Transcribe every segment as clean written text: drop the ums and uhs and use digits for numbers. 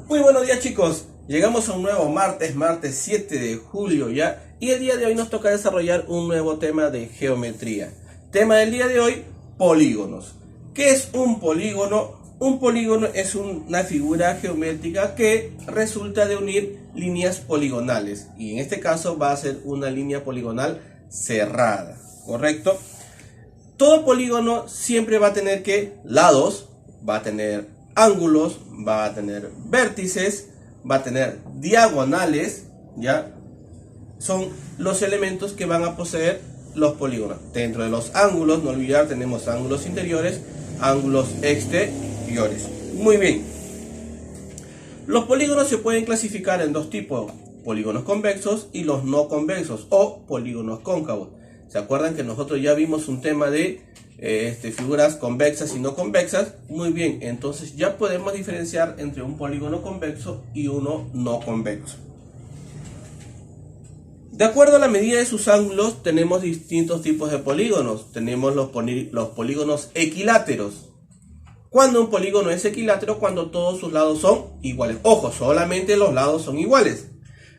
Muy buenos días, chicos, llegamos a un nuevo martes 7 de julio ya, y el día de hoy nos toca desarrollar un nuevo tema de geometría. Tema del día de hoy, polígonos. ¿Qué es un polígono? Un polígono es una figura geométrica que resulta de unir líneas poligonales, y en este caso va a ser una línea poligonal cerrada, ¿correcto? Todo polígono siempre va a tener lados, va a tener ángulos, va a tener vértices, va a tener diagonales, ¿ya? Son los elementos que van a poseer los polígonos. Dentro de los ángulos, no olvidar, tenemos ángulos interiores, ángulos exteriores. Muy bien. Los polígonos se pueden clasificar en dos tipos: polígonos convexos y los no convexos, o polígonos cóncavos. ¿Se acuerdan que nosotros ya vimos un tema de figuras convexas y no convexas? Muy bien, entonces ya podemos diferenciar entre un polígono convexo y uno no convexo. De acuerdo a la medida de sus ángulos, tenemos distintos tipos de polígonos. Tenemos los polígonos equiláteros. ¿Cuándo un polígono es equilátero? Cuando todos sus lados son iguales. Ojo, solamente los lados son iguales.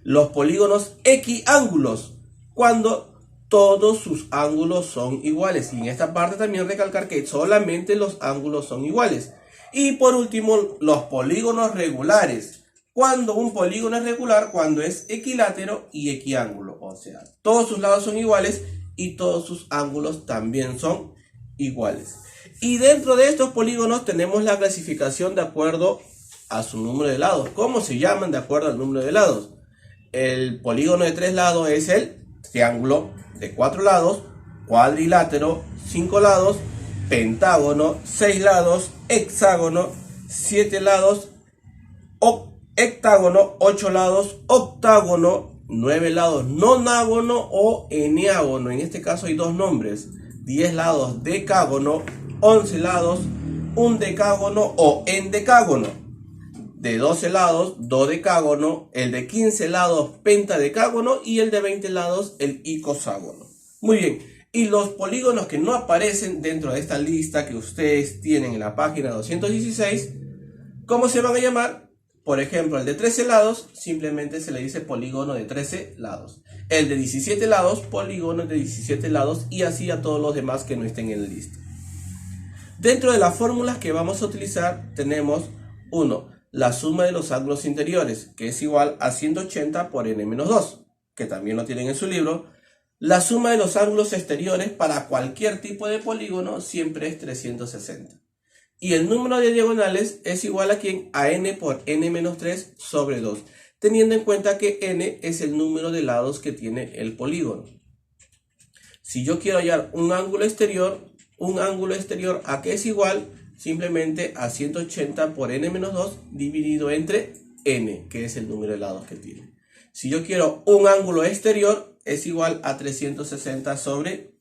Los polígonos equiángulos, cuando todos sus ángulos son iguales. Y en esta parte también recalcar que solamente los ángulos son iguales. Y por último, los polígonos regulares. Cuando un polígono es regular, cuando es equilátero y equiángulo. O sea, todos sus lados son iguales y todos sus ángulos también son iguales. Y dentro de estos polígonos tenemos la clasificación de acuerdo a su número de lados. ¿Cómo se llaman de acuerdo al número de lados? El polígono de 3 lados es el triángulo de 4 lados, cuadrilátero, 5 lados, pentágono, 6 lados, hexágono, 7 lados, hectágono, 8 lados, octágono, 9 lados, nonágono o eneágono. En este caso hay dos nombres: 10 lados, decágono, 11 lados, undecágono o endecágono. De 12 lados, dodecágono, el de 15 lados, pentadecágono, y el de 20 lados, el icoságono. Muy bien, y los polígonos que no aparecen dentro de esta lista que ustedes tienen en la página 216, ¿cómo se van a llamar? Por ejemplo, el de 13 lados, simplemente se le dice polígono de 13 lados. El de 17 lados, polígono de 17 lados, y así a todos los demás que no estén en la lista. Dentro de las fórmulas que vamos a utilizar tenemos 1. La suma de los ángulos interiores, que es igual a 180 por n-2, que también lo tienen en su libro. La suma de los ángulos exteriores para cualquier tipo de polígono siempre es 360. Y el número de diagonales es igual a ¿quién? A n por n-3 sobre 2, teniendo en cuenta que n es el número de lados que tiene el polígono. Si yo quiero hallar un ángulo exterior ¿a qué es igual? Simplemente a 180 por n-2 dividido entre n, que es el número de lados que tiene. Si yo quiero un ángulo exterior, es igual a 360 sobre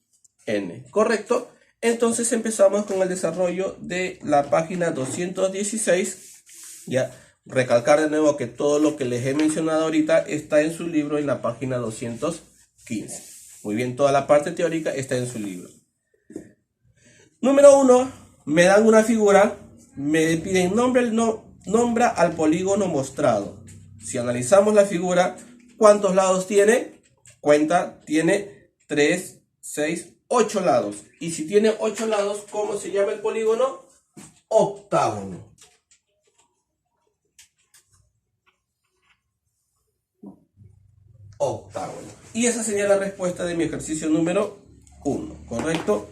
n. ¿Correcto? Entonces empezamos con el desarrollo de la página 216. Ya, recalcar de nuevo que todo lo que les he mencionado ahorita está en su libro en la página 215. Muy bien, toda la parte teórica está en su libro. Número 1. Me dan una figura, me piden nombra al polígono mostrado. Si analizamos la figura, ¿cuántos lados tiene? Cuenta, tiene 3, 6, 8 lados. Y si tiene 8 lados, ¿cómo se llama el polígono? Octágono. Octágono. Y esa sería la respuesta de mi ejercicio número 1, ¿correcto?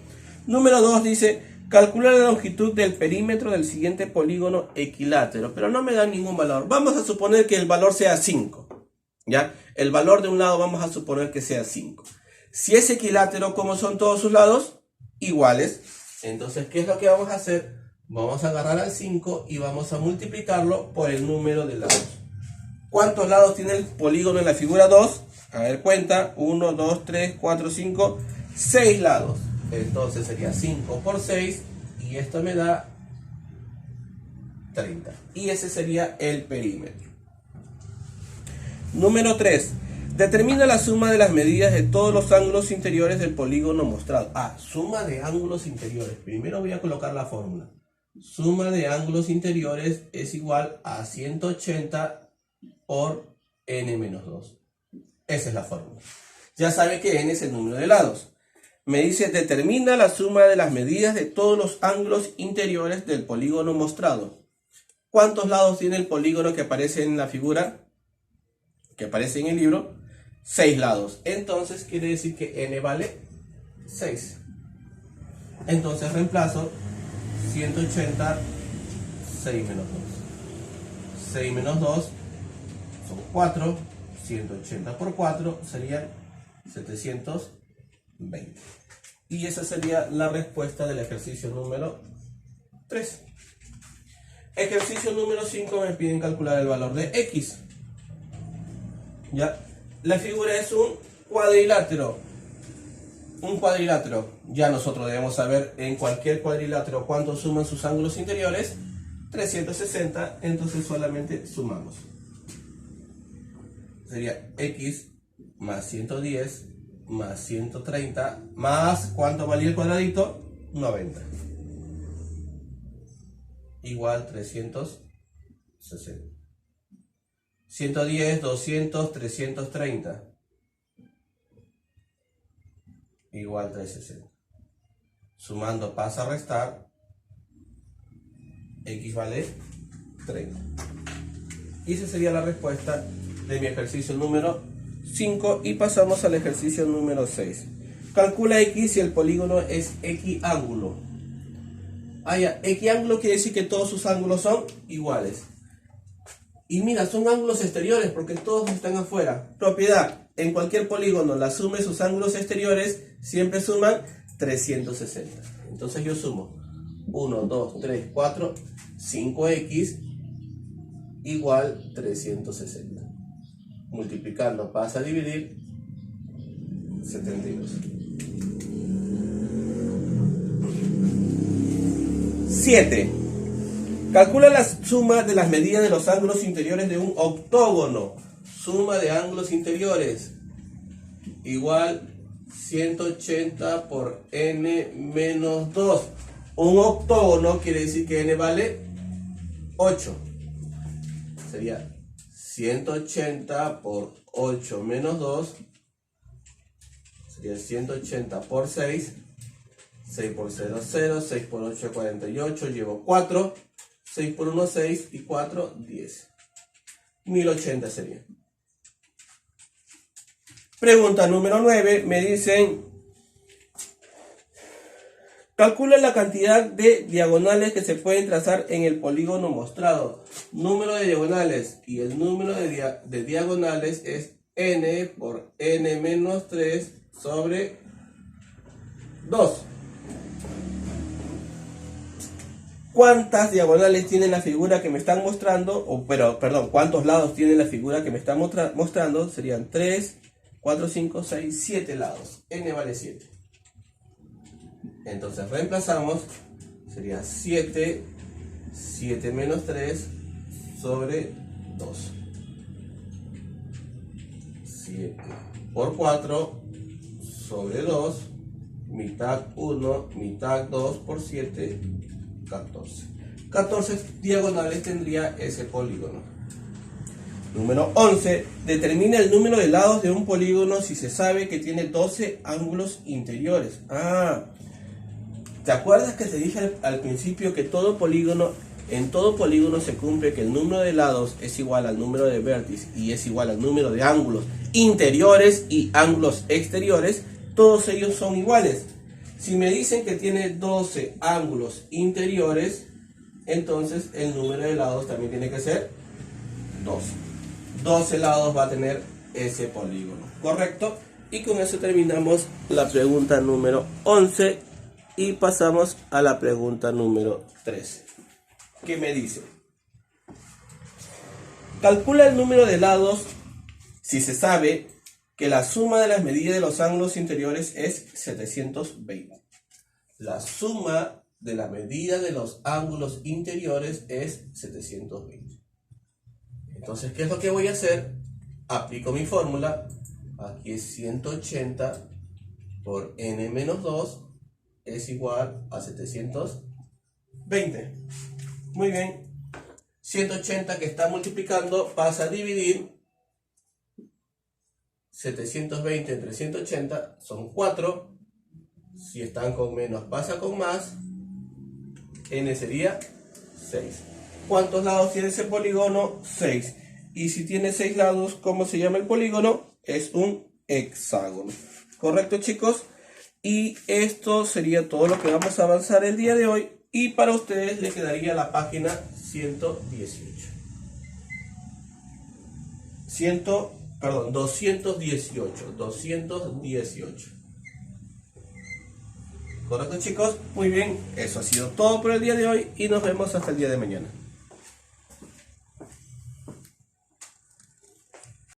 Número 2 dice: calcular la longitud del perímetro del siguiente polígono equilátero, pero no me dan ningún valor. Vamos a suponer que el valor sea 5. ¿Ya? El valor de un lado vamos a suponer que sea 5. Si es equilátero, ¿cómo son todos sus lados? Iguales. Entonces, ¿qué es lo que vamos a hacer? Vamos a agarrar al 5 y vamos a multiplicarlo por el número de lados. ¿Cuántos lados tiene el polígono en la figura 2? A ver, cuenta. 1, 2, 3, 4, 5, 6 lados. Entonces sería 5 por 6 y esto me da 30. Y ese sería el perímetro. Número 3. Determina la suma de las medidas de todos los ángulos interiores del polígono mostrado. Suma de ángulos interiores. Primero voy a colocar la fórmula. suma de ángulos interiores es igual a 180 por n menos 2. Esa es la fórmula. Ya sabe que n es el número de lados. Me dice, determina la suma de las medidas de todos los ángulos interiores del polígono mostrado. ¿Cuántos lados tiene el polígono que aparece en la figura? Que aparece en el libro. 6 lados. Entonces quiere decir que n vale 6. Entonces reemplazo 180, 6 menos 2. 6 menos 2 son 4. 180 por 4 serían 720. Y esa sería la respuesta del ejercicio número 3. Ejercicio número 5 me piden calcular el valor de x. ¿Ya? La figura es un cuadrilátero. Ya nosotros debemos saber en cualquier cuadrilátero cuánto suman sus ángulos interiores. 360, entonces solamente sumamos. Sería x más 110 más 130 más, ¿cuánto valía el cuadradito? 90. Igual 360. 110, 200, 330. Igual 360. Sumando pasa a restar. X vale 30. Y esa sería la respuesta de mi ejercicio número 5. Y pasamos al ejercicio número 6. Calcula x si el polígono es equiángulo. Equiángulo quiere decir que todos sus ángulos son iguales. Y mira, son ángulos exteriores porque todos están afuera. Propiedad: en cualquier polígono la suma de sus ángulos exteriores siempre suman 360. Entonces yo sumo 1, 2, 3, 4, 5x igual 360. Multiplicando pasa a dividir 72. 7. Calcula la suma de las medidas de los ángulos interiores de un octógono. Suma de ángulos interiores igual 180 por n menos 2. Un octógono quiere decir que n vale 8. Sería 180 por 8 menos 2. Sería 180 por 6. 6 por 0, 0. 6 por 8, 48. Llevo 4. 6 por 1, 6. Y 4, 10. 1080 sería. Pregunta número 9. Me dicen: calcula la cantidad de diagonales que se pueden trazar en el polígono mostrado. Número de diagonales. Y el número de diagonales es n por n menos 3 sobre 2. ¿Cuántas diagonales tiene la figura que me están mostrando? ¿Cuántos lados tiene la figura que me están mostrando? Serían 3, 4, 5, 6, 7 lados. N vale 7. Entonces reemplazamos. Sería 7 menos 3 sobre 2. 7 por 4 sobre 2. Mitad 1, mitad 2 por 7. 14. 14 diagonales tendría ese polígono. Número 11. Determina el número de lados de un polígono si se sabe que tiene 12 ángulos interiores. ¿Te acuerdas que te dije al principio que en todo polígono se cumple que el número de lados es igual al número de vértices y es igual al número de ángulos interiores y ángulos exteriores? Todos ellos son iguales. Si me dicen que tiene 12 ángulos interiores, entonces el número de lados también tiene que ser 12. 12 lados va a tener ese polígono, ¿correcto? Y con eso terminamos la pregunta número 11 y pasamos a la pregunta número 13. ¿Qué me dice? Calcula el número de lados si se sabe que la suma de las medidas de los ángulos interiores es 720. La suma de la medida de los ángulos interiores es 720. Entonces, ¿qué es lo que voy a hacer? Aplico mi fórmula. Aquí es 180 por n menos 2 es igual a 720. 20. Muy bien. 180 que está multiplicando pasa a dividir. 720 entre 180 son 4. Si están con menos pasa con más. N sería 6. ¿Cuántos lados tiene ese polígono? 6. Y si tiene 6 lados, ¿cómo se llama el polígono? Es un hexágono. ¿Correcto, chicos? Y esto sería todo lo que vamos a avanzar el día de hoy. Y para ustedes le quedaría la página 118. 218. 218. ¿Correcto, chicos? Muy bien. Eso ha sido todo por el día de hoy y nos vemos hasta el día de mañana.